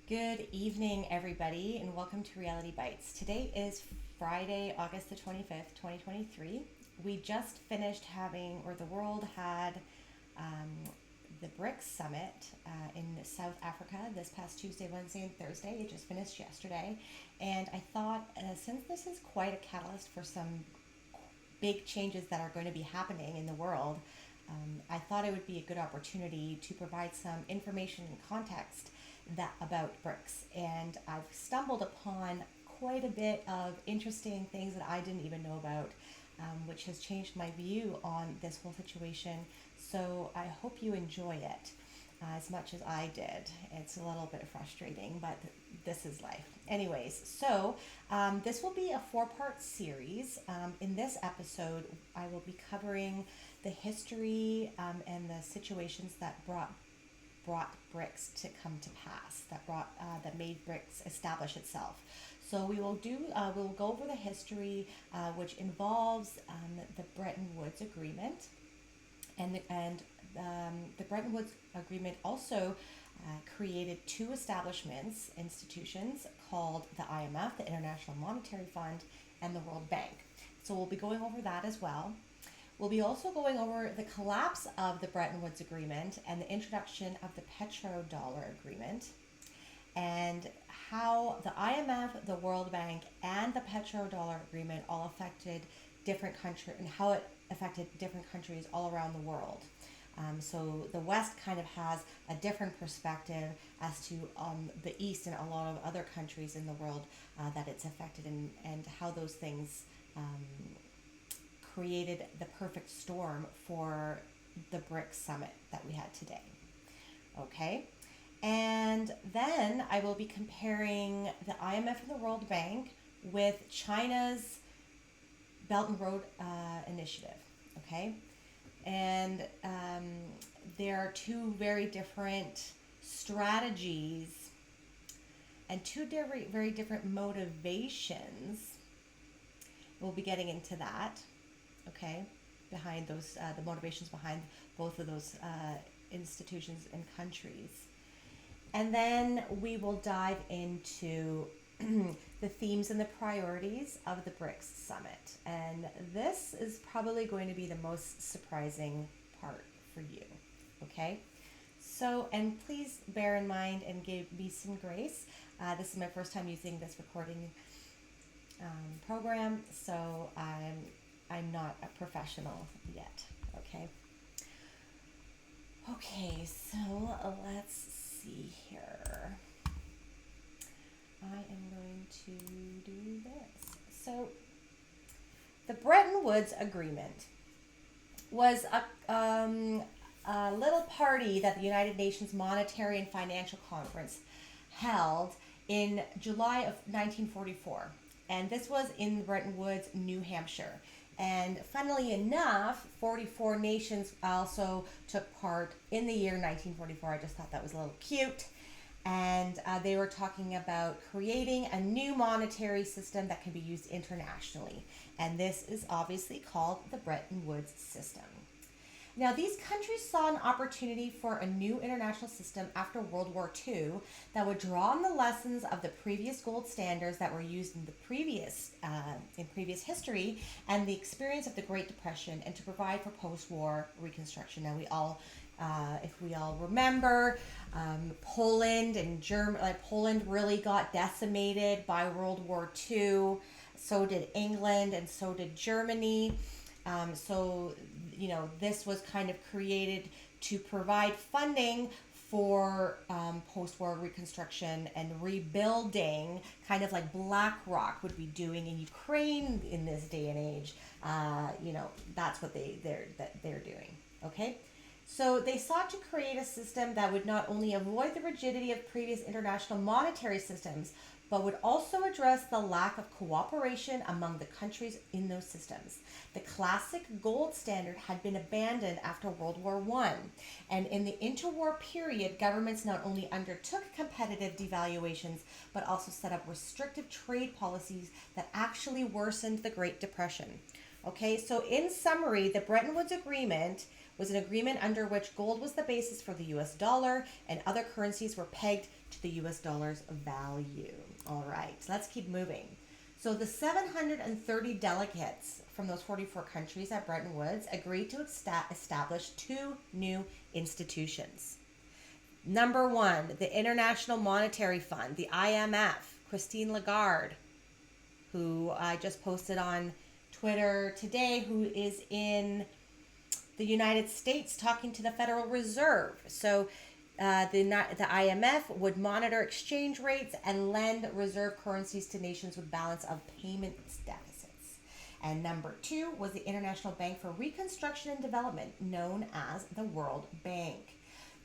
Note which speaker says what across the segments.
Speaker 1: Good evening, everybody, and welcome to Reality Bites. Today is Friday, August the 25th, 2023. We just finished having, or the world had, um, the BRICS summit in South Africa this past Tuesday, Wednesday, and Thursday. It just finished yesterday. And I thought, since this is quite a catalyst for some big changes that are going to be happening in the world, I thought it would be a good opportunity to provide some information and context about BRICS. And I've stumbled upon quite a bit of interesting things that I didn't even know about, which has changed my view on this whole situation. So I hope you enjoy it as much as I did. It's a little bit frustrating, but this is life. Anyways, so this will be a four-part series. In this episode, I will be covering the history and the situations that brought BRICS to come to pass, that made BRICS establish itself. So we'll go over the history, which involves the Bretton Woods Agreement, and the Bretton Woods Agreement also created two institutions called the IMF, the International Monetary Fund, and the World Bank. So we'll be going over that as well. We'll be also going over the collapse of the Bretton Woods Agreement and the introduction of the Petrodollar Agreement, and how the IMF, the World Bank, and the Petrodollar Agreement all affected different countries, and how it affected different countries all around the world. So the West kind of has a different perspective as to the East and a lot of other countries in the world that it's affected, and how those things created the perfect storm for the BRICS summit that we had today. Okay? And then I will be comparing the IMF and the World Bank with China's Belt and Road Initiative. Okay? And there are two very different strategies and two very different motivations. We'll be getting into that. Okay, behind those, the motivations behind both of those institutions and countries. And then we will dive into the themes and the priorities of the BRICS summit. And this is probably going to be the most surprising part for you. Okay? So, and please bear in mind and give me some grace. This is my first time using this recording program, so I'm not a professional yet, okay? Okay, so let's see here. I am going to do this. So, the Bretton Woods Agreement was a little party that the United Nations Monetary and Financial Conference held in July of 1944. And this was in Bretton Woods, New Hampshire. And funnily enough, 44 nations also took part in the year 1944. I just thought that was a little cute. And they were talking about creating a new monetary system that can be used internationally. And this is obviously called the Bretton Woods system. Now, these countries saw an opportunity for a new international system after World War II that would draw on the lessons of the previous gold standards that were used in the previous history and the experience of the Great Depression, and to provide for post-war reconstruction. Now, if we all remember, Poland and Germany, Poland really got decimated by World War II. So did England, and so did Germany. This was kind of created to provide funding for post-war reconstruction and rebuilding, kind of like BlackRock would be doing in Ukraine in this day and age. That's what they're doing. Okay, so they sought to create a system that would not only avoid the rigidity of previous international monetary systems, but would also address the lack of cooperation among the countries in those systems. The classic gold standard had been abandoned after World War I, and in the interwar period, governments not only undertook competitive devaluations, but also set up restrictive trade policies that actually worsened the Great Depression. Okay, so in summary, the Bretton Woods Agreement was an agreement under which gold was the basis for the US dollar and other currencies were pegged to the US dollar's value. All right, let's keep moving. So the 730 delegates from those 44 countries at Bretton Woods agreed to establish two new institutions. Number one, the International Monetary Fund, the IMF. Christine Lagarde, who I just posted on Twitter today, who is in the United States talking to the Federal Reserve. So the IMF would monitor exchange rates and lend reserve currencies to nations with balance of payments deficits. And number two was the International Bank for Reconstruction and Development, known as the World Bank.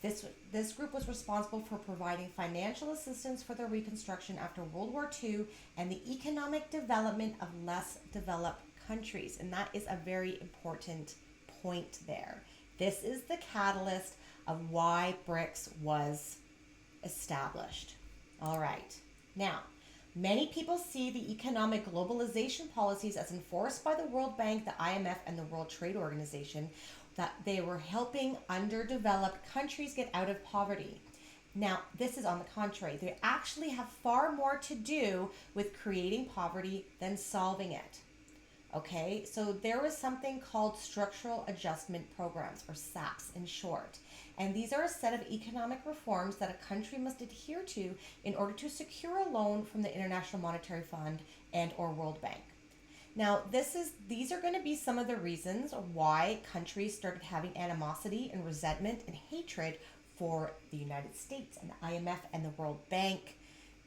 Speaker 1: This group was responsible for providing financial assistance for the reconstruction after World War II and the economic development of less developed countries. And that is a very important point there. This is the catalyst of why BRICS was established. All right. Now, many people see the economic globalization policies as enforced by the World Bank, the IMF, and the World Trade Organization, that they were helping underdeveloped countries get out of poverty. Now, this is on the contrary. They actually have far more to do with creating poverty than solving it. Okay, so there was something called structural adjustment programs, or SAPs in short. And these are a set of economic reforms that a country must adhere to in order to secure a loan from the International Monetary Fund and or World Bank. Now, these are going to be some of the reasons why countries started having animosity and resentment and hatred for the United States and the IMF and the World Bank,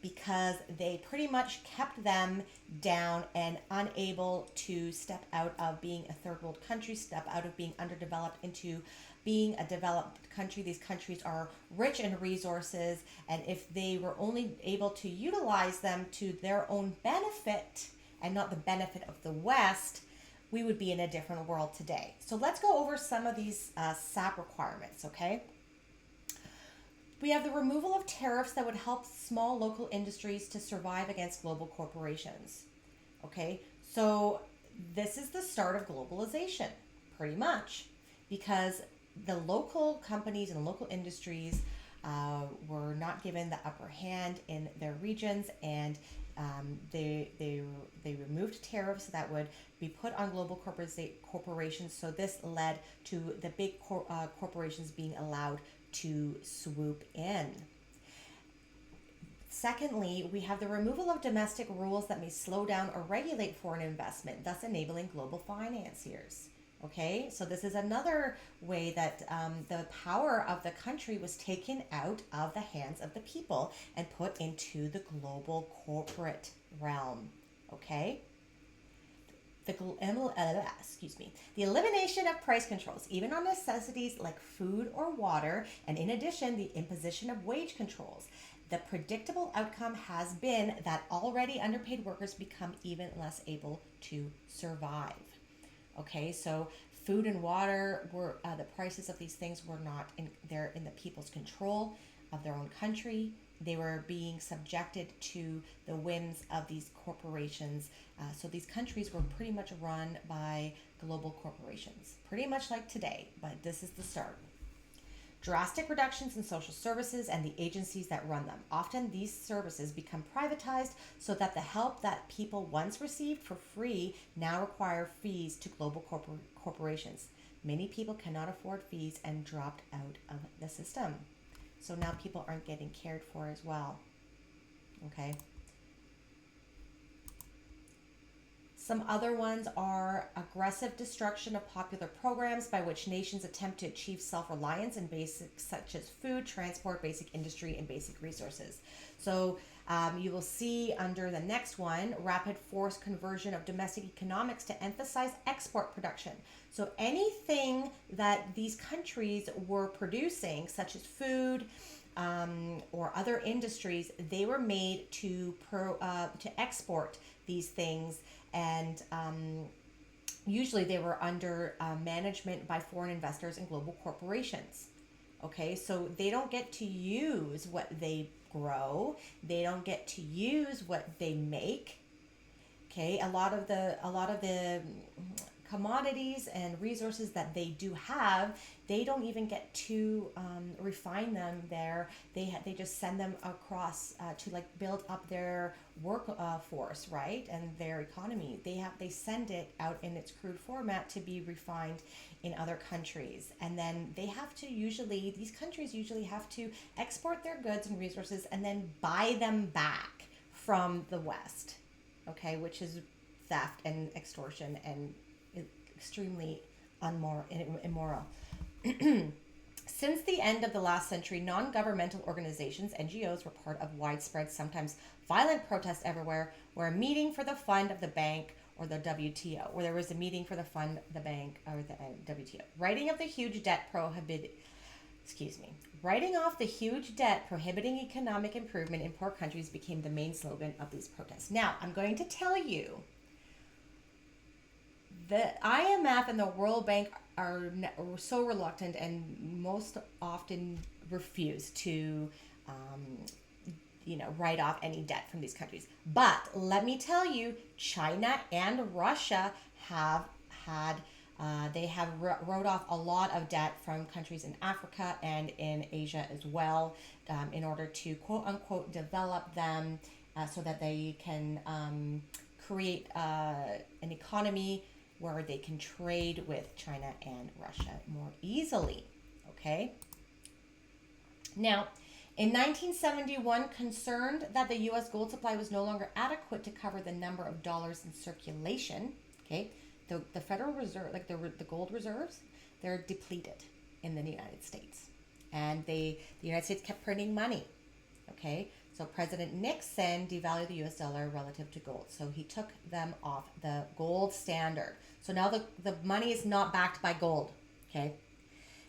Speaker 1: because they pretty much kept them down and unable to step out of being a third world country, step out of being underdeveloped into being a developed country. These countries are rich in resources, and if they were only able to utilize them to their own benefit and not the benefit of the West, we would be in a different world today. So let's go over some of these SAP requirements, okay? We have the removal of tariffs that would help small local industries to survive against global corporations. Okay, so this is the start of globalization, pretty much, because the local companies and local industries were not given the upper hand in their regions, and they removed tariffs that would be put on global corporations. So this led to the big corporations being allowed to swoop in. Secondly, we have the removal of domestic rules that may slow down or regulate foreign investment, thus enabling global financiers. Okay, so this is another way that the power of the country was taken out of the hands of the people and put into the global corporate realm. Okay. The elimination of price controls, even on necessities like food or water, and in addition, the imposition of wage controls. The predictable outcome has been that already underpaid workers become even less able to survive. Okay, so food and water were the prices of these things were not in the people's control of their own country. They were being subjected to the whims of these corporations. So these countries were pretty much run by global corporations, pretty much like today, but this is the start. Drastic reductions in social services and the agencies that run them. Often these services become privatized so that the help that people once received for free now require fees to global corporations. Many people cannot afford fees and dropped out of the system. So now people aren't getting cared for as well. Okay. Some other ones are aggressive destruction of popular programs by which nations attempt to achieve self-reliance in basics such as food, transport, basic industry, and basic resources. So you will see under the next one, rapid forced conversion of domestic economics to emphasize export production. So anything that these countries were producing, such as food or other industries, they were made to export these things. And usually they were under management by foreign investors and global corporations. Okay, so they don't get to use what they grow. They don't get to use what they make. Okay, a lot of the commodities and resources that they do have, they don't even get to refine them there. They just send them across to like build up their workforce, right, and their economy. They send it out in its crude format to be refined in other countries, and then these countries usually have to export their goods and resources and then buy them back from the West, okay, which is theft and extortion and extremely immoral. Since the end of the last century, non-governmental organizations, NGOs, were part of widespread, sometimes violent protests everywhere, where a meeting for the fund of the bank or the WTO, where there was a meeting for the fund, the bank, or the WTO. Writing off the huge debt prohibiting economic improvement in poor countries became the main slogan of these protests. Now, I'm going to tell you, the IMF and the World Bank are so reluctant and most often refuse to write off any debt from these countries. But let me tell you, China and Russia have had wrote off a lot of debt from countries in Africa and in Asia as well, in order to quote unquote develop them, so that they can create an economy where they can trade with China and Russia more easily. Okay. Now, in 1971, concerned that the U.S. gold supply was no longer adequate to cover the number of dollars in circulation, okay, the Federal Reserve, like the gold reserves, they're depleted in the United States. And the United States kept printing money, okay? So President Nixon devalued the U.S. dollar relative to gold. So he took them off the gold standard. So now the money is not backed by gold, okay?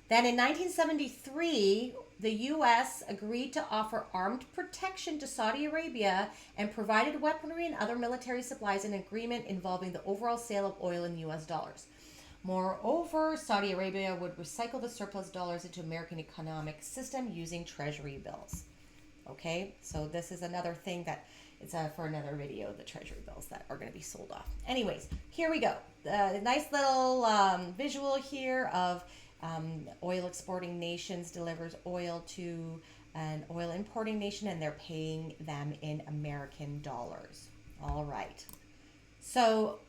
Speaker 1: Then in 1973, the U.S. agreed to offer armed protection to Saudi Arabia and provided weaponry and other military supplies in an agreement involving the overall sale of oil in U.S. dollars. Moreover, Saudi Arabia would recycle the surplus dollars into American economic system using treasury bills. Okay, so this is another thing that it's for another video, the treasury bills that are going to be sold off. Anyways, here we go. Nice little visual here of oil exporting nations delivers oil to an oil importing nation, and they're paying them in American dollars. All right. So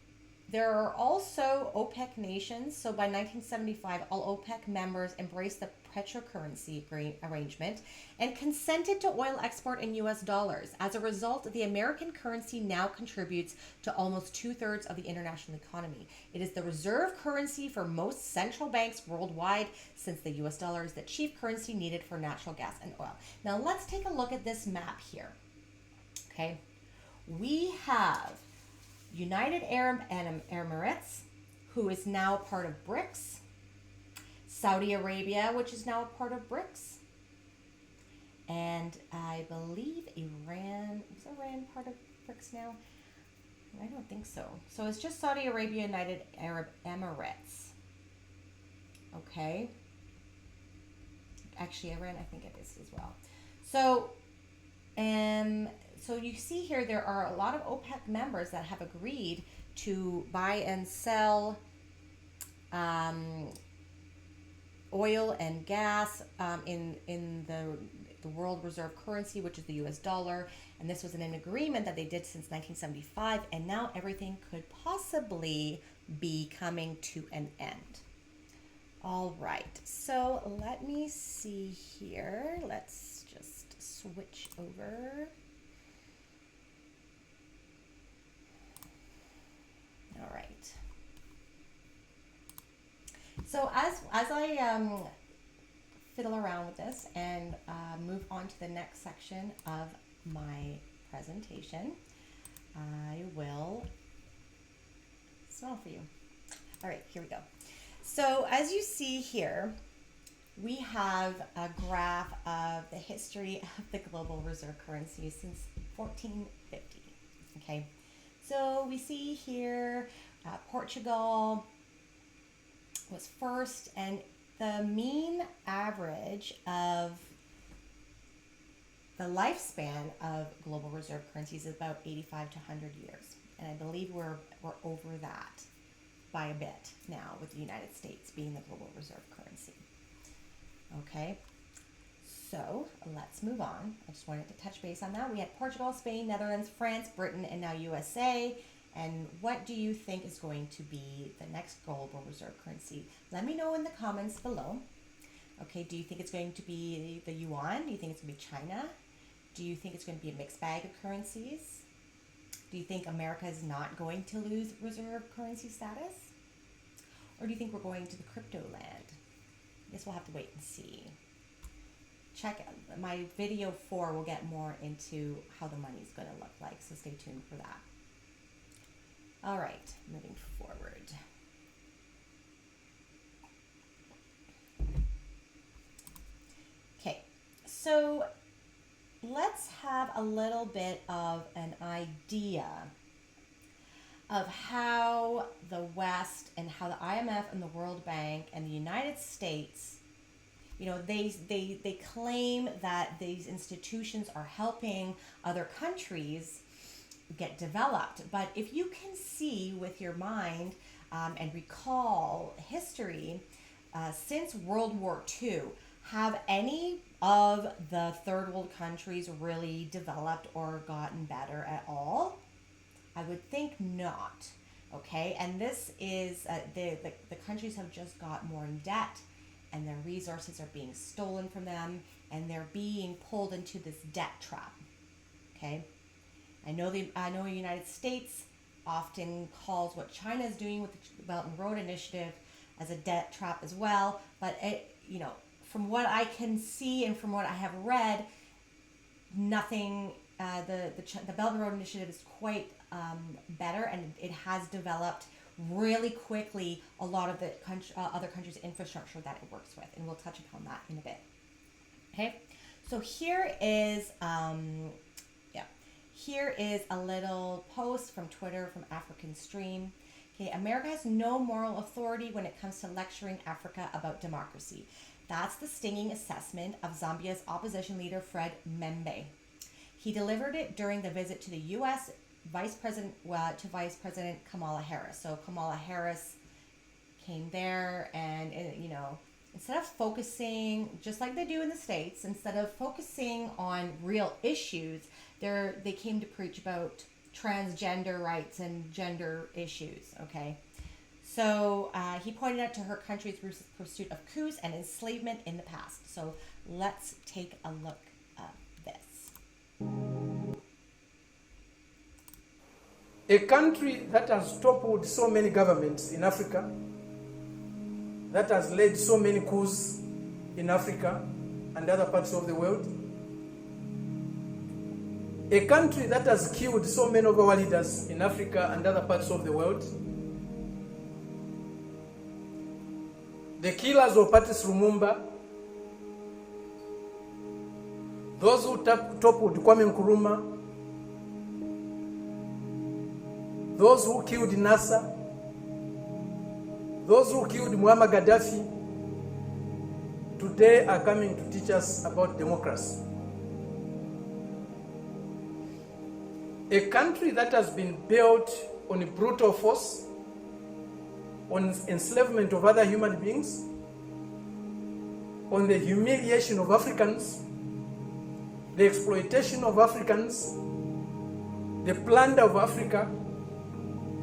Speaker 1: there are also OPEC nations. So by 1975, all OPEC members embraced the petrocurrency arrangement and consented to oil export in U.S. dollars. As a result, the American currency now contributes to almost 2/3 of the international economy. It is the reserve currency for most central banks worldwide, since the U.S. dollar is the chief currency needed for natural gas and oil. Now let's take a look at this map here. Okay, we have United Arab Emirates, who is now part of BRICS. Saudi Arabia, which is now a part of BRICS. And I believe Iran, is Iran part of BRICS now? I don't think so. So it's just Saudi Arabia, United Arab Emirates. Okay. Actually, Iran, I think it is as well. So, so you see here, there are a lot of OPEC members that have agreed to buy and sell oil and gas in the world reserve currency, which is the US dollar. And this was an agreement that they did since 1975, and now everything could possibly be coming to an end. All right, so let me see here. Let's just switch over. All right. So as I fiddle around with this and move on to the next section of my presentation, I will smell for you. All right, here we go. So as you see here, we have a graph of the history of the global reserve currency since 1450. Okay, so we see here Portugal was first, and the mean average of the lifespan of global reserve currencies is about 85 to 100 years, and I believe we're over that. by a bit now, with the United States being the global reserve currency. Okay, so let's move on. I just wanted to touch base on that. We had Portugal, Spain, Netherlands, France, Britain, and now USA. And what do you think is going to be the next global reserve currency? Let me know in the comments below. Okay, do you think it's going to be the yuan? Do you think it's going to be China? Do you think it's going to be a mixed bag of currencies? Do you think America is not going to lose reserve currency status? Or do you think we're going to the crypto land? I guess we'll have to wait and see. Check my video 4 will get more into how the money's going to look like, so stay tuned for that. All right, moving forward. Okay, so let's have a little bit of an idea of how the West and how the IMF and the World Bank and the United States, you know, they claim that these institutions are helping other countries get developed. But if you can see with your mind and recall history, since World War II, have any of the third world countries really developed or gotten better at all? I would think not. Okay, and this is the countries have just got more in debt, and their resources are being stolen from them, and they're being pulled into this debt trap. Okay, I know the United States often calls what China is doing with the Belt and Road Initiative as a debt trap as well, but it, you know, from what I can see and from what I have read, nothing. The Belt and Road Initiative is quite better, and it has developed really quickly a lot of the other countries' infrastructure that it works with, and we'll touch upon that in a bit. Okay, so here is here is a little post from Twitter from African Stream. Okay, America has no moral authority when it comes to lecturing Africa about democracy. That's the stinging assessment of Zambia's opposition leader Fred Membe. He delivered it during the visit to the U.S. Vice President Kamala Harris. So Kamala Harris came there, and you know, instead of focusing, just like they do in the States, instead of focusing on real issues, they came to preach about transgender rights and gender issues. Okay, so he pointed out to her country's pursuit of coups and enslavement in the past. So let's take a look at this.
Speaker 2: A country that has toppled so many governments in Africa, that has led so many coups in Africa and other parts of the world, a country that has killed so many of our leaders in Africa and other parts of the world, the killers of Patrice Lumumba, those who toppled Kwame Nkrumah, those who killed Nasser, those who killed Muammar Gaddafi, today are coming to teach us about democracy. A country that has been built on brutal force, on enslavement of other human beings, on the humiliation of Africans, the exploitation of Africans, the plunder of Africa,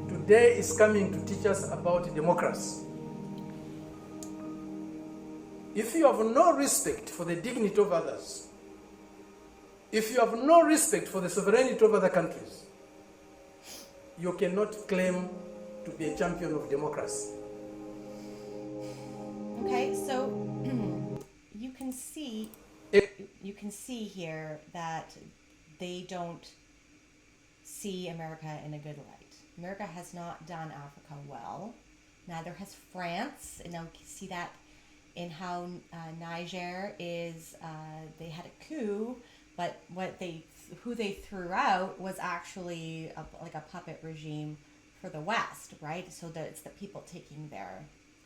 Speaker 2: today is coming to teach us about democracy. If you have no respect for the dignity of others, if you have no respect for the sovereignty of other countries, you cannot claim to be a champion of democracy.
Speaker 1: Okay, so you can see here that they don't see America in a good light. America has not done Africa well. Neither has France. And now you can see that in how Niger is, they had a coup, but who they threw out was actually like a puppet regime for the West, right? So that it's the people taking their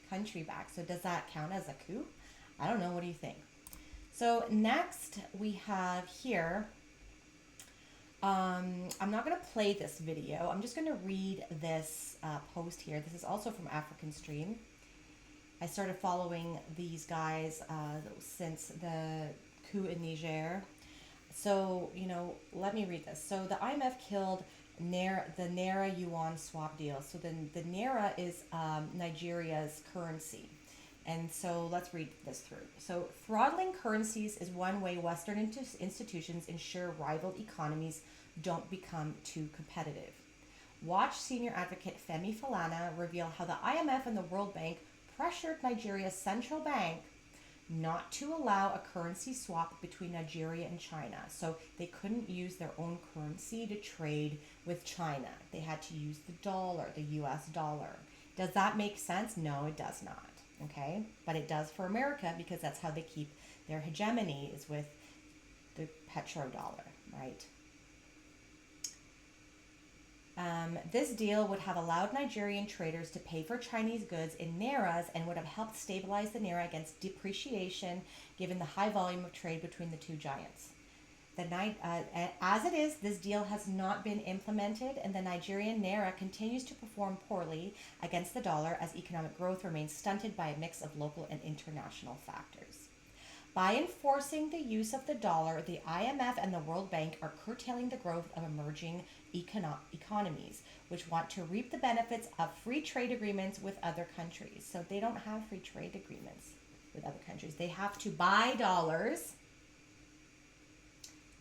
Speaker 1: country back. So does that count as a coup? I don't know. What do you think? So next we have here I'm not going to play this video. I'm just going to read this post here. This is also from African Stream. I started following these guys since the coup in Niger. So, let me read this. So the IMF killed the Naira Yuan swap deal. So the Naira is Nigeria's currency. And so let's read this through. So throttling currencies is one way Western institutions ensure rival economies don't become too competitive. Watch senior advocate Femi Falana reveal how the IMF and the World Bank pressured Nigeria's central bank not to allow a currency swap between Nigeria and China. So they couldn't use their own currency to trade with China. They had to use the dollar, the US dollar. Does that make sense? No, it does not. Okay, but it does for America because that's how they keep their hegemony, is with the petrodollar, right? This deal would have allowed Nigerian traders to pay for Chinese goods in Nairas and would have helped stabilize the Naira against depreciation given the high volume of trade between the two giants. As it is, this deal has not been implemented, and the Nigerian Naira continues to perform poorly against the dollar as economic growth remains stunted by a mix of local and international factors. By enforcing the use of the dollar, the IMF and the World Bank are curtailing the growth of emerging economies, which want to reap the benefits of free trade agreements with other countries. So they don't have free trade agreements with other countries. They have to buy dollars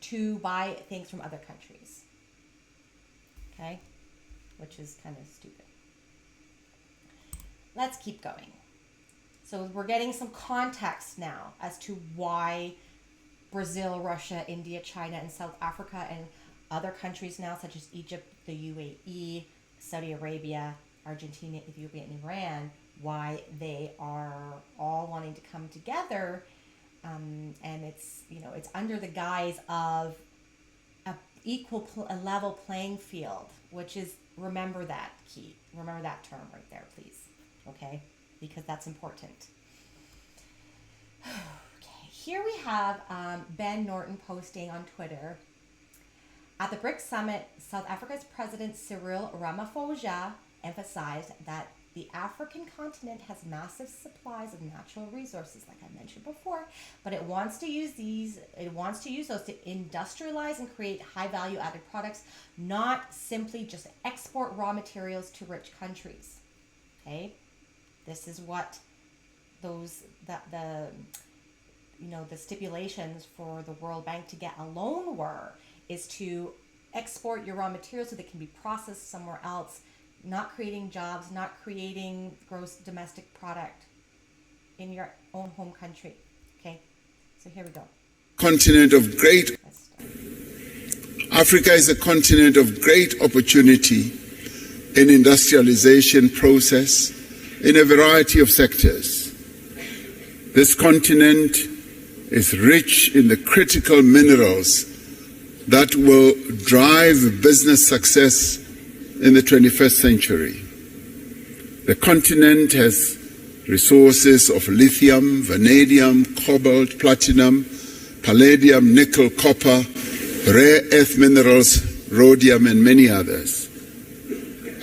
Speaker 1: to buy things from other countries. Okay? Which is kind of stupid. Let's keep going. So we're getting some context now as to why Brazil, Russia, India, China, and South Africa, and other countries now, such as Egypt, the UAE, Saudi Arabia, Argentina, Ethiopia, and Iran, why they are all wanting to come together. And it's, it's under the guise of a level playing field, which is, remember that key. Remember that term right there, please. Okay? Because that's important. Okay, here we have Ben Norton posting on Twitter. At the BRICS summit, South Africa's President Cyril Ramaphosa emphasized that the African continent has massive supplies of natural resources, like I mentioned before, but it wants to use those to industrialize and create high value added products, not simply just export raw materials to rich countries. Okay? This is what the stipulations for the World Bank to get a loan were, is to export your raw materials so they can be processed somewhere else, not creating jobs, not creating gross domestic product in your own home country. Okay, so here we go.
Speaker 3: Continent of great. Africa is a continent of great opportunity in industrialization process in a variety of sectors. This continent is rich in the critical minerals that will drive business success in the 21st century. The continent has resources of lithium, vanadium, cobalt, platinum, palladium, nickel, copper, rare earth minerals, rhodium, and many others.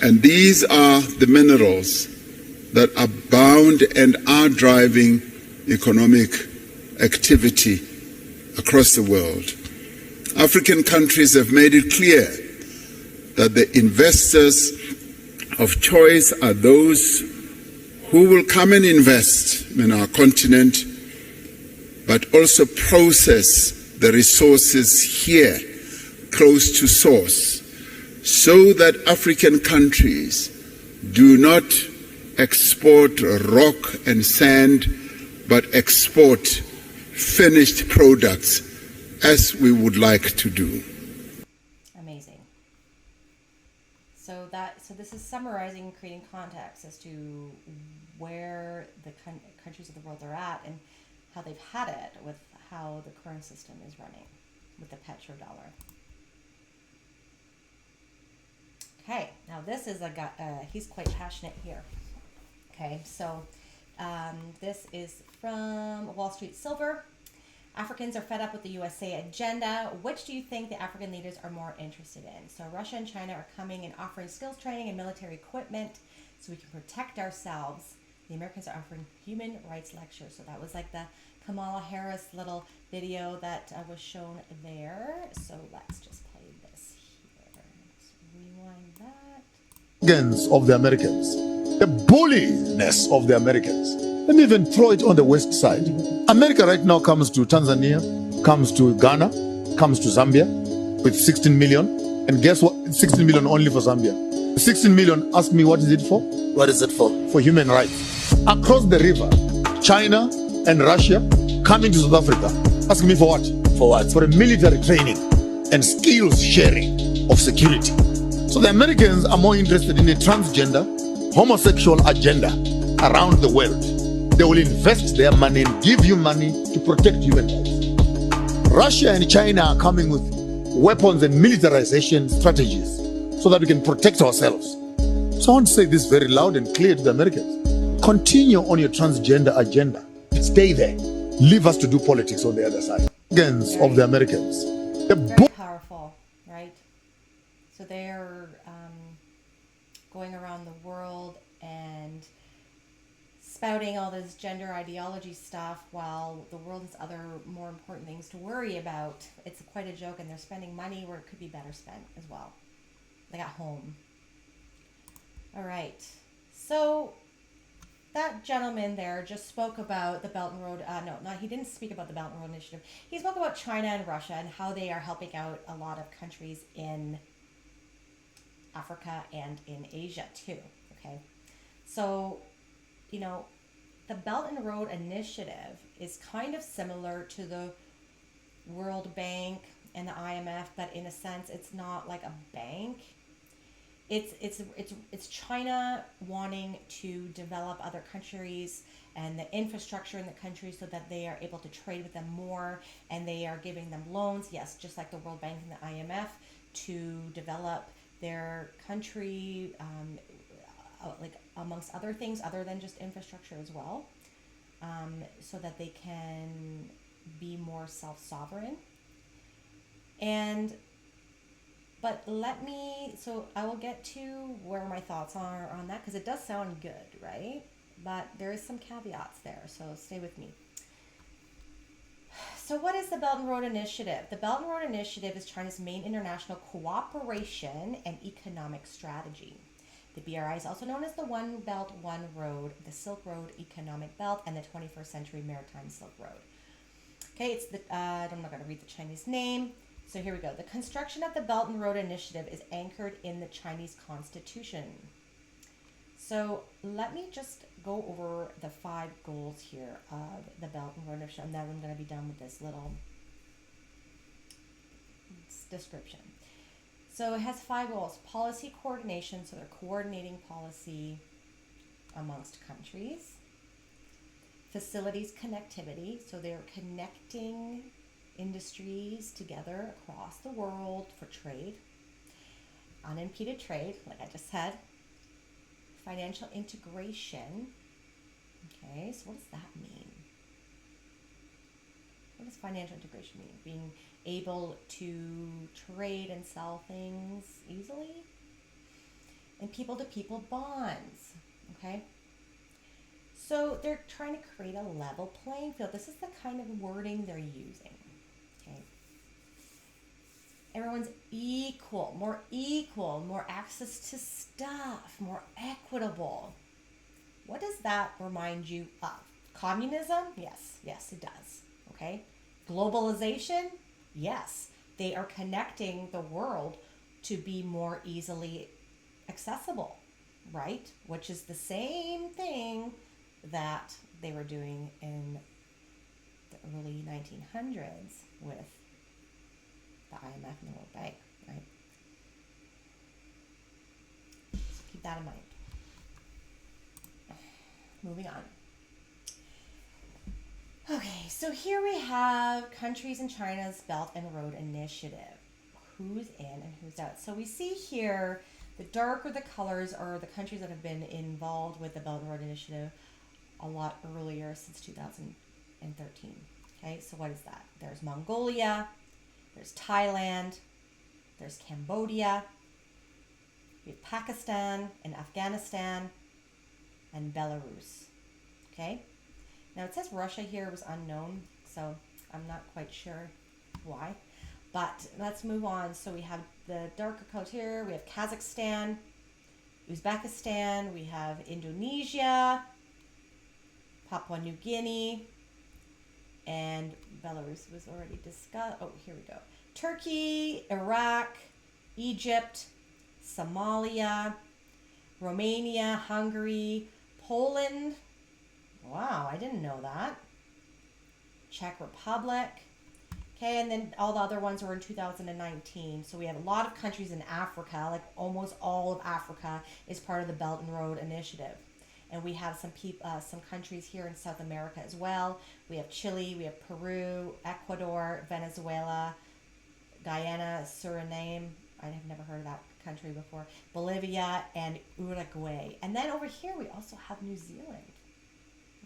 Speaker 3: And these are the minerals that are bound and are driving economic activity across the world. African countries have made it clear that the investors of choice are those who will come and invest in our continent, but also process the resources here, close to source, so that African countries do not export rock and sand, but export finished products as we would like to do.
Speaker 1: Amazing. So this is summarizing and creating context as to where the countries of the world are at and how they've had it with how the current system is running with the petrodollar. Okay, now this is a guy, he's quite passionate here. Okay, so this is from Wall Street Silver. Africans are fed up with the USA agenda. Which do you think the African leaders are more interested in? So Russia and China are coming and offering skills training and military equipment so we can protect ourselves. The Americans are offering human rights lectures. So that was like the Kamala Harris little video that was shown there. So let's just play this here. Let's rewind that.
Speaker 4: Arrogance of the Americans, the bulliness of the Americans. Let me even throw it on the west side. America right now comes to Tanzania, comes to Ghana, comes to Zambia with 16 million. And guess what? 16 million only for Zambia. 16 million, ask me what is it for?
Speaker 5: What is it for?
Speaker 4: For human rights. Across the river, China and Russia coming to South Africa. Ask me for what?
Speaker 5: For what?
Speaker 4: For a military training and skills sharing of security. So the Americans are more interested in a transgender, homosexual agenda around the world. They will invest their money and give you money to protect human rights. Russia and China are coming with weapons and militarization strategies so that we can protect ourselves. So I want to say this very loud and clear to the Americans. Continue on your transgender agenda. Stay there. Leave us to do politics on the other side. Arrogance of the Americans.
Speaker 1: Very powerful, right? So they're going around the world and spouting all this gender ideology stuff while the world has other more important things to worry about. It's quite a joke, and they're spending money where it could be better spent as well. Like at home. All right. So that gentleman there just spoke about the Belt and Road. He didn't speak about the Belt and Road Initiative. He spoke about China and Russia and how they are helping out a lot of countries in Africa and in Asia too. Okay. So, the Belt and Road Initiative is kind of similar to the World Bank and the IMF, but in a sense, it's not like a bank. It's China wanting to develop other countries and the infrastructure in the country so that they are able to trade with them more, and they are giving them loans, yes, just like the World Bank and the IMF, to develop their country, like amongst other things other than just infrastructure as well, so that they can be more self-sovereign. But I will get to where my thoughts are on that, because it does sound good, right? But there is some caveats there, so stay with me. So what is the Belt and Road Initiative? The Belt and Road Initiative is China's main international cooperation and economic strategy. The BRI is also known as the One Belt, One Road, the Silk Road Economic Belt, and the 21st Century Maritime Silk Road. Okay, I'm not going to read the Chinese name. So here we go. The construction of the Belt and Road Initiative is anchored in the Chinese Constitution. So let me just go over the 5 goals here of the Belt and Road Initiative, and then I'm going to be done with this little description. So it has 5 goals. Policy coordination, so they're coordinating policy amongst countries. Facilities connectivity, so they're connecting industries together across the world for trade. Unimpeded trade, like I just said. Financial integration. Okay, so what does that mean? What does financial integration mean? Being able to trade and sell things easily? And people-to-people bonds. Okay? So they're trying to create a level playing field. This is the kind of wording they're using. Okay. Everyone's equal, more access to stuff, more equitable. What does that remind you of? Communism? Yes, it does. Okay. Globalization? Yes. They are connecting the world to be more easily accessible, right? Which is the same thing that they were doing in the early 1900s with the IMF and the World Bank, right? So keep that in mind. Moving on. Okay, so here we have countries in China's Belt and Road Initiative. Who's in and who's out? So we see here the darker the colors are the countries that have been involved with the Belt and Road Initiative a lot earlier, since 2013. Okay, so what is that? There's Mongolia, there's Thailand, there's Cambodia, we have Pakistan and Afghanistan, and Belarus. Okay, now it says Russia here was unknown, so I'm not quite sure why. But let's move on. So we have the darker colors here. We have Kazakhstan, Uzbekistan, we have Indonesia, Papua New Guinea, and Belarus was already discussed. Oh, here we go. Turkey, Iraq, Egypt, Somalia, Romania, Hungary, Poland. Wow, I didn't know that. Czech Republic. Okay, and then all the other ones were in 2019. So we have a lot of countries in Africa, like almost all of Africa is part of the Belt and Road Initiative. And we have some countries here in South America as well. We have Chile, we have Peru, Ecuador, Venezuela, Guyana, Suriname. I have never heard of that country before. Bolivia and Uruguay. And then over here we also have New Zealand.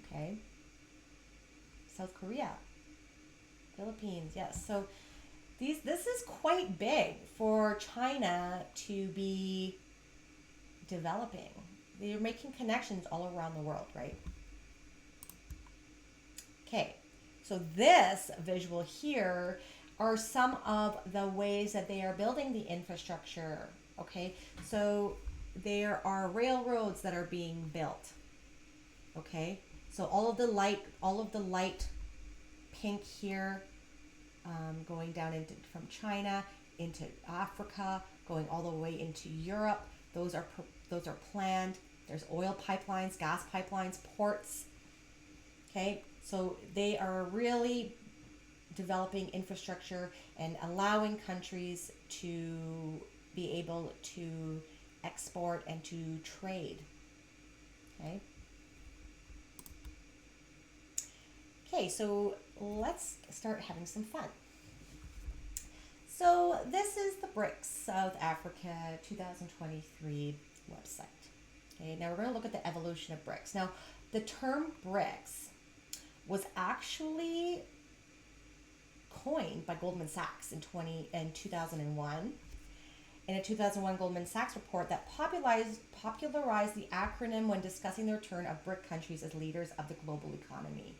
Speaker 1: Okay. South Korea. Philippines, yes. So this is quite big for China to be developing. They're making connections all around the world, right? Okay, so this visual here are some of the ways that they are building the infrastructure. Okay, so there are railroads that are being built. Okay, so all of the light pink here, going down from China into Africa, going all the way into Europe. Those are planned. There's oil pipelines, gas pipelines, ports. Okay, so they are really developing infrastructure and allowing countries to be able to export and to trade. Okay. Okay, so let's start having some fun. So this is the BRICS South Africa 2023 website. Okay, now we're going to look at the evolution of BRICS. Now, the term BRICS was actually coined by Goldman Sachs in 2001. In a 2001 Goldman Sachs report that popularized the acronym when discussing the return of BRIC countries as leaders of the global economy.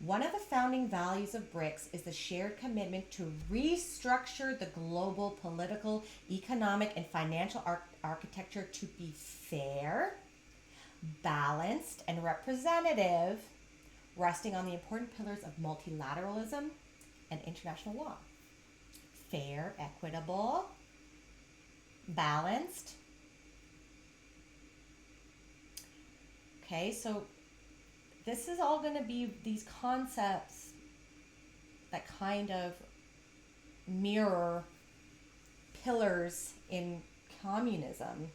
Speaker 1: One of the founding values of BRICS is the shared commitment to restructure the global political, economic, and financial architecture to be fair, balanced, and representative, resting on the important pillars of multilateralism and international law. Fair, equitable, balanced. Okay, so this is all going to be these concepts that kind of mirror pillars in communism.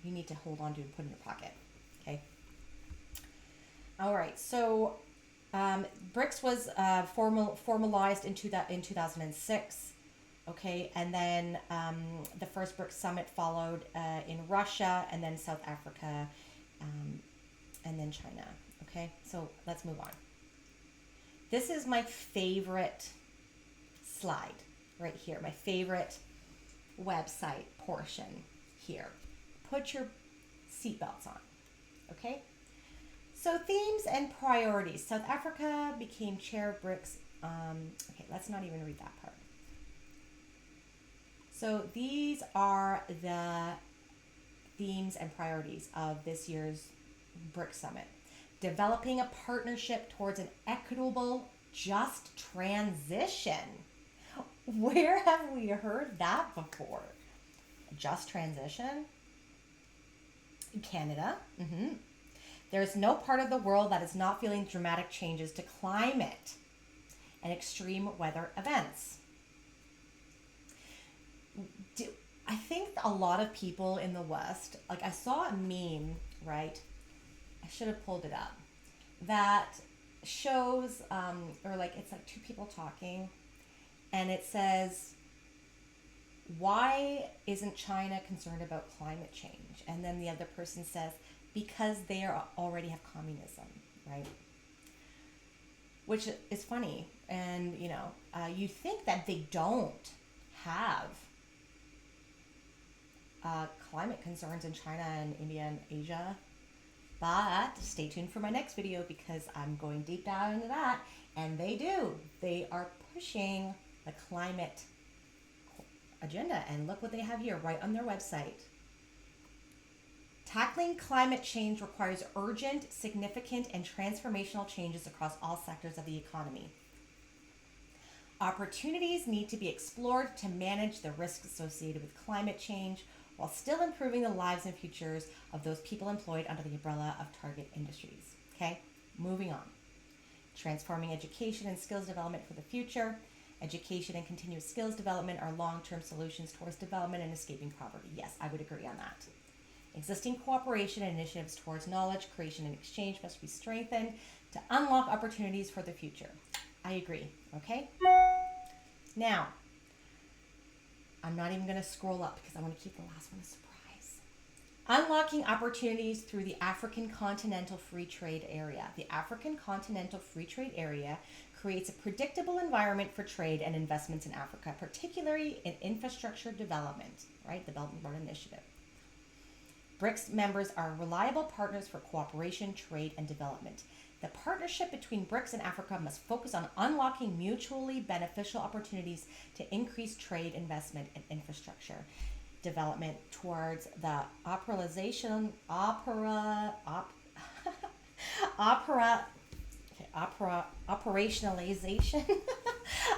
Speaker 1: You need to hold on to and put in your pocket. Okay. All right. So BRICS was formalized in 2006. Okay, and then the first BRICS summit followed in Russia, and then South Africa, and then China. Okay, so let's move on. This is my favorite slide right here, my favorite website portion here. Put your seatbelts on, okay? So themes and priorities. South Africa became chair of BRICS. Okay, let's not even read that part. So these are the themes and priorities of this year's BRICS Summit. Developing a partnership towards an equitable, just transition. Where have we heard that before? Just transition? Canada. There's no part of the world that is not feeling dramatic changes to climate and extreme weather events. I think a lot of people in the West, like I saw a meme, right? I should have pulled it up. That shows, or like it's like two people talking, and it says, why isn't China concerned about climate change? And then the other person says, because they already have communism, right? Which is funny. And, you think that they don't have climate concerns in China and India and Asia. But stay tuned for my next video because I'm going deep down into that. And they do. They are pushing the climate agenda. And look what they have here right on their website. Tackling climate change requires urgent, significant, and transformational changes across all sectors of the economy. Opportunities need to be explored to manage the risks associated with climate change while still improving the lives and futures of those people employed under the umbrella of target industries. Okay, moving on. Transforming education and skills development for the future. Education and continuous skills development are long-term solutions towards development and escaping poverty. Yes, I would agree on that. Existing cooperation and initiatives towards knowledge creation and exchange must be strengthened to unlock opportunities for the future. I agree, okay? Now, I'm not even going to scroll up because I want to keep the last one a surprise. Unlocking opportunities through the African Continental Free Trade Area. The African Continental Free Trade Area creates a predictable environment for trade and investments in Africa, particularly in infrastructure development, right? The Belt and Road Initiative. BRICS members are reliable partners for cooperation, trade, and development. The partnership between BRICS and Africa must focus on unlocking mutually beneficial opportunities to increase trade, investment, and infrastructure development towards the operationalization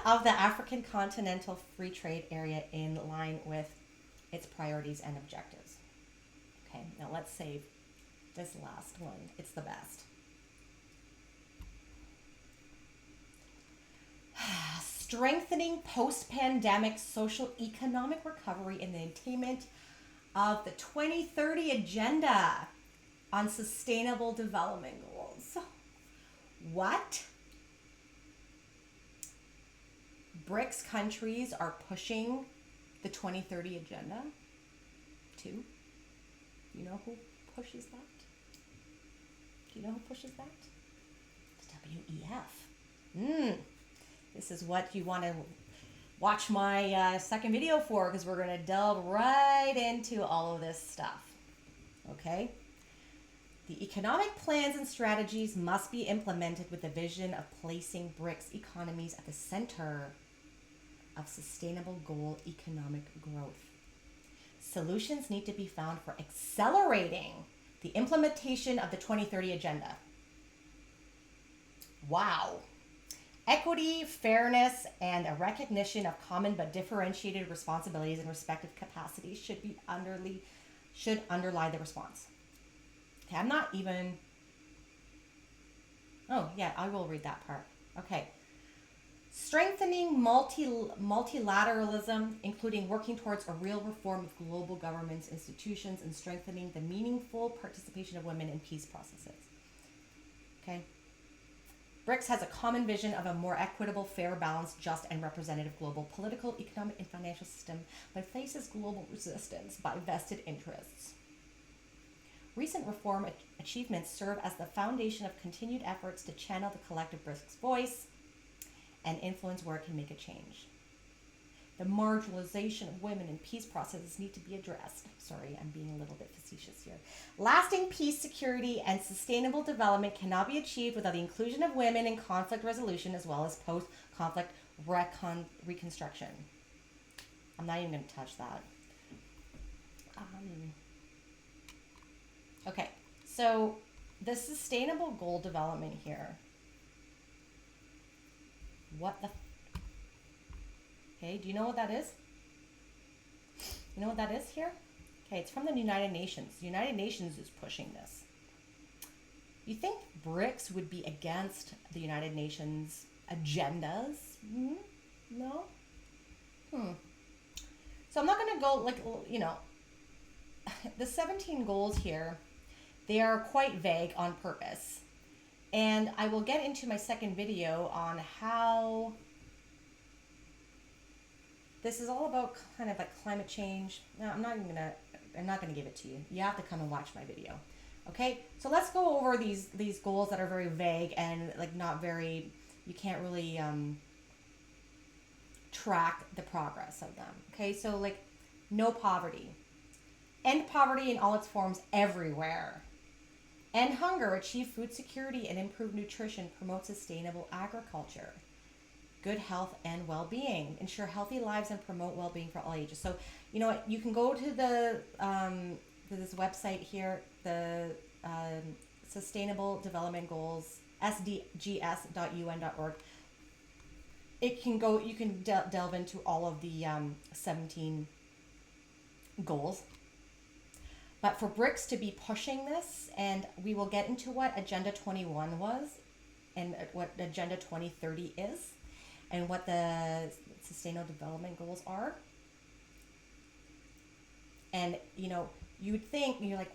Speaker 1: of the African Continental Free Trade Area in line with its priorities and objectives. Okay, now let's save this last one. It's the best. Strengthening post-pandemic social economic recovery in the attainment of the 2030 Agenda on Sustainable Development Goals. What? BRICS countries are pushing the 2030 Agenda too? You know who pushes that? Do you know who pushes that? It's WEF. This is what you want to watch my second video for, because we're going to delve right into all of this stuff. Okay? The economic plans and strategies must be implemented with the vision of placing BRICS economies at the center of sustainable goal economic growth. Solutions need to be found for accelerating the implementation of the 2030 Agenda. Wow. Equity, fairness, and a recognition of common but differentiated responsibilities and respective capacities should underlie the response. Okay, I'm not even... Oh, yeah, I will read that part. Okay. Strengthening multilateralism, including working towards a real reform of global governments, institutions, and strengthening the meaningful participation of women in peace processes. Okay. BRICS has a common vision of a more equitable, fair, balanced, just, and representative global political, economic, and financial system, but faces global resistance by vested interests. Recent reform achievements serve as the foundation of continued efforts to channel the collective BRICS voice and influence where it can make a change. The marginalization of women in peace processes need to be addressed. Sorry, I'm being a little bit facetious here. Lasting peace, security, and sustainable development cannot be achieved without the inclusion of women in conflict resolution as well as post-conflict reconstruction. I'm not even going to touch that. Okay, so the sustainable goal development here. What the... Okay, do you know what that is? You know what that is here? Okay, it's from the United Nations. The United Nations is pushing this. You think BRICS would be against the United Nations agendas? No? So I'm not going to go, the 17 goals here, they are quite vague on purpose. And I will get into my second video on how this is all about kind of like climate change. No, I'm not going to give it to you. You have to come and watch my video. Okay, so let's go over these goals that are very vague and like not very, you can't really track the progress of them. Okay, so like no poverty. End poverty in all its forms everywhere. End hunger, achieve food security and improve nutrition, promote sustainable agriculture. Good health and well-being. Ensure healthy lives and promote well-being for all ages. So, you know what, you can go to the to this website here, the Sustainable Development Goals, sdgs.un.org. It can go, you can delve into all of the 17 goals. But for BRICS to be pushing this, and we will get into what Agenda 21 was and what Agenda 2030 is and what the Sustainable Development Goals are. And, you know, you would think, you're like,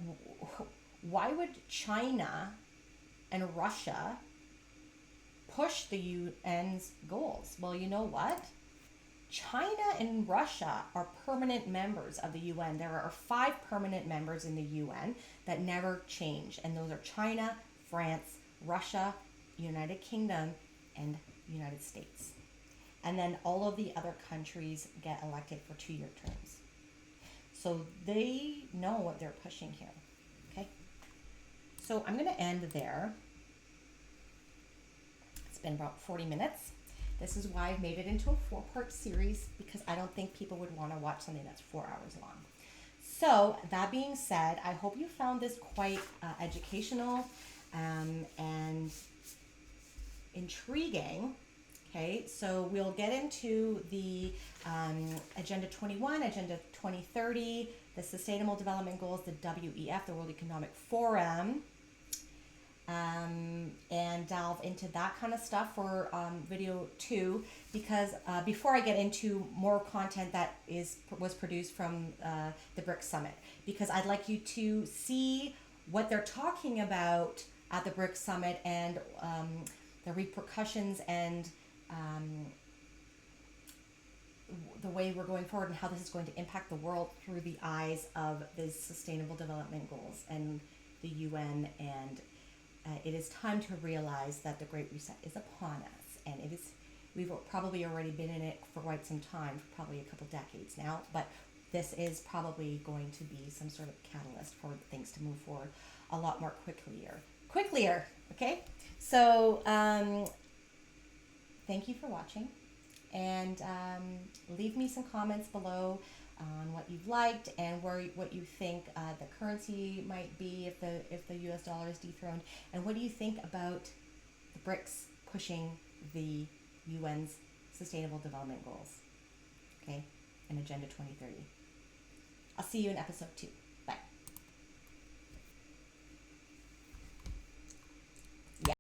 Speaker 1: why would China and Russia push the UN's goals? Well, you know what? China and Russia are permanent members of the UN. There are 5 permanent members in the UN that never change. And those are China, France, Russia, United Kingdom, and United States. And then all of the other countries get elected for 2-year terms. So they know what they're pushing here. Okay? So I'm going to end there. It's been about 40 minutes. This is why I've made it into a 4-part series, because I don't think people would want to watch something that's 4 hours long. So that being said, I hope you found this quite educational and intriguing. Okay, so we'll get into the Agenda 21, Agenda 2030, the Sustainable Development Goals, the WEF, the World Economic Forum, and delve into that kind of stuff for video 2, because before I get into more content that was produced from the BRICS Summit, because I'd like you to see what they're talking about at the BRICS Summit and the repercussions and the way we're going forward and how this is going to impact the world through the eyes of the Sustainable Development Goals and the UN. And it is time to realize that the Great Reset is upon us, and we've probably already been in it for quite some time, for probably a couple decades now, but this is probably going to be some sort of catalyst for things to move forward a lot more quicklier, okay? So thank you for watching, and leave me some comments below on what you've liked and what you think the currency might be if the US dollar is dethroned, and what do you think about the BRICS pushing the UN's Sustainable Development Goals, okay, and Agenda 2030. I'll see you in episode 2.